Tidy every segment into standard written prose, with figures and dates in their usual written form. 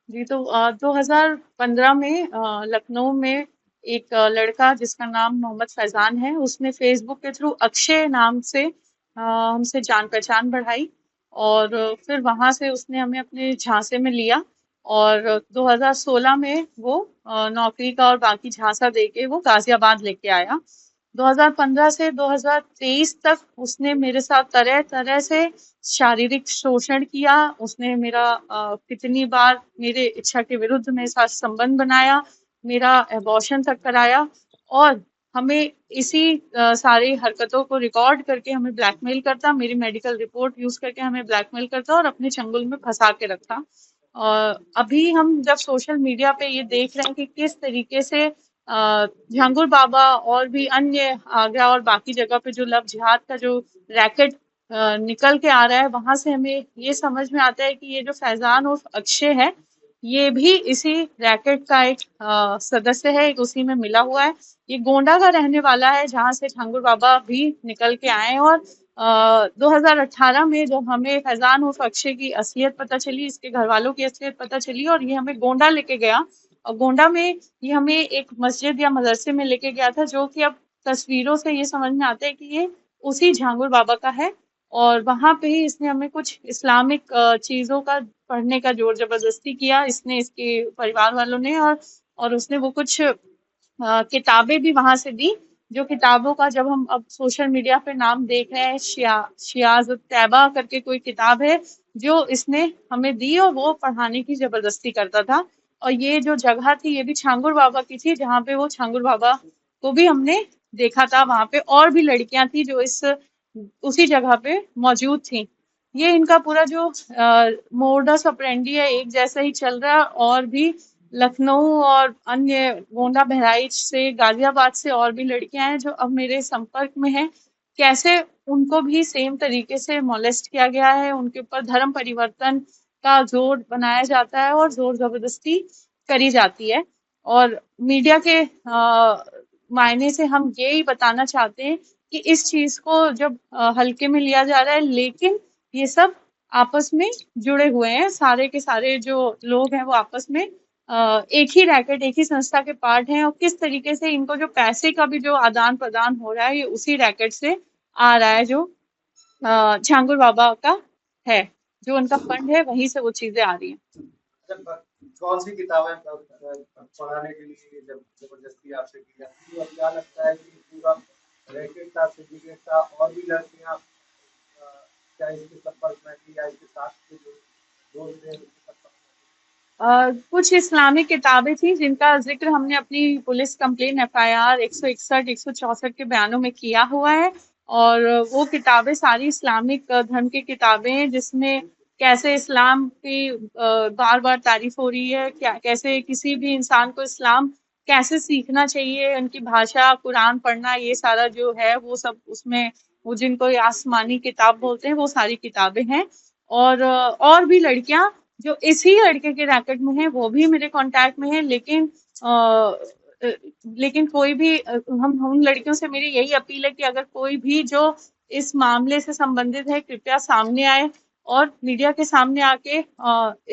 जी, तो 2015 में लखनऊ में एक लड़का जिसका नाम मोहम्मद फैजान है, उसने फेसबुक के थ्रू अक्षय नाम से हमसे जान पहचान बढ़ाई। और फिर वहां से उसने हमें अपने झांसे में लिया। और 2016 में वो नौकरी का और बाकी झांसा देके वो गाजियाबाद लेके आया। 2015 से 2023 तक उसने मेरे साथ तरह तरह से शारीरिक शोषण किया। उसने मेरा कितनी बार मेरे इच्छा के विरुद्ध मेरे साथ संबंध बनाया, मेरा एबॉर्शन तक कराया। और हमें इसी सारी हरकतों को रिकॉर्ड करके हमें ब्लैकमेल करता, मेरी मेडिकल रिपोर्ट यूज करके हमें ब्लैकमेल करता और अपने चंगुल में फंसा के रखा। अभी हम जब सोशल मीडिया पे ये देख रहे हैं कि किस तरीके से झांगुर बाबा और भी अन्य आगरा और बाकी जगह पे जो लव जिहाद का जो रैकेट निकल के आ रहा है, वहां से हमें ये समझ में आता है कि ये जो फैजान और अक्षय है, ये भी इसी रैकेट का एक सदस्य है, एक उसी में मिला हुआ है। ये गोंडा का रहने वाला है, जहां से ठाकुर बाबा भी निकल के आए। और 2018 में जब हमें फैजान उर्फ अक्षय की असलियत पता चली, इसके घर वालों की असलियत पता चली, और ये हमें गोंडा लेके गया। और गोंडा में ये हमें एक मस्जिद या मदरसे में लेके गया था, जो कि अब तस्वीरों से ये समझ में आता है कि ये उसी झांगुर बाबा का है। और वहां पे ही इसने हमें कुछ इस्लामिक चीजों का पढ़ने का जोर जबरदस्ती किया, इसने, इसके परिवार वालों ने। और उसने वो कुछ किताबें भी वहां से दी, जो किताबों का जब हम अब सोशल मीडिया पे नाम देख रहे हैं, शियाज तैबा करके कोई किताब है जो इसने हमें दी, और वो पढ़ाने की जबरदस्ती करता था। और ये जो जगह थी ये भी छांगुर बाबा की थी, जहाँ पे वो छांगुर बाबा को भी हमने देखा था। वहां पे और भी लड़कियां थी जो इस उसी जगह पे मौजूद थी। ये इनका पूरा जो मोडस ऑपरेंडी है, एक जैसा ही चल रहा है। और भी लखनऊ और अन्य गोंडा, बहराइच से, गाजियाबाद से और भी लड़कियां हैं जो अब मेरे संपर्क में हैं। कैसे उनको भी सेम तरीके से मोलेस्ट किया गया है, उनके ऊपर धर्म परिवर्तन का जोर बनाया जाता है और जोर जबरदस्ती करी जाती है। और मीडिया के मायने से हम यही बताना चाहते हैं कि इस चीज को जब हल्के में लिया जा रहा है, लेकिन ये सब आपस में जुड़े हुए हैं। सारे के सारे जो लोग हैं वो आपस में एक ही रैकेट, एक ही संस्था के पार्ट हैं। और किस तरीके से इनको जो पैसे का भी जो आदान प्रदान हो रहा है, ये उसी रैकेट से आ रहा है, जो झांगुर बाबा का है, जो उनका फंड है, वहीं से वो चीजें आ रही हैं। जब कौन सी किताबें पढ़ाने के लिए जब जबरदस्ती आपसे की जाती है, और क्या लगता है कि पूरा रैकेट था, सिंडिकेट था, और भी लड़कियां क्या इसके संपर्क में थी, या इसके साथ के जो दोस्त थे उनके संपर्क में कुछ इस्लामिक किताबें थी जिनका जिक्र हमने अपनी पुलिस कंप्लेन एफआईआर 161 164 के बयानों में किया हुआ है। और वो किताबें सारी इस्लामिक धर्म की किताबें हैं, जिसमें कैसे इस्लाम की बार बार तारीफ हो रही है, क्या कैसे किसी भी इंसान को इस्लाम कैसे सीखना चाहिए, उनकी भाषा, कुरान पढ़ना, ये सारा जो है वो सब उसमें, वो जिनको ये आसमानी किताब बोलते हैं, वो सारी किताबें हैं। और भी लड़कियां जो इसी लड़के के रैकेट में है, वो भी मेरे कांटेक्ट में है। लेकिन कोई भी हम उन लड़कियों से मेरी यही अपील है कि अगर कोई भी जो इस मामले से संबंधित है, कृपया सामने आए और मीडिया के सामने आके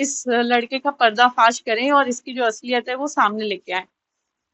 इस लड़के का पर्दाफाश करें और इसकी जो असलियत है वो सामने लेके आए।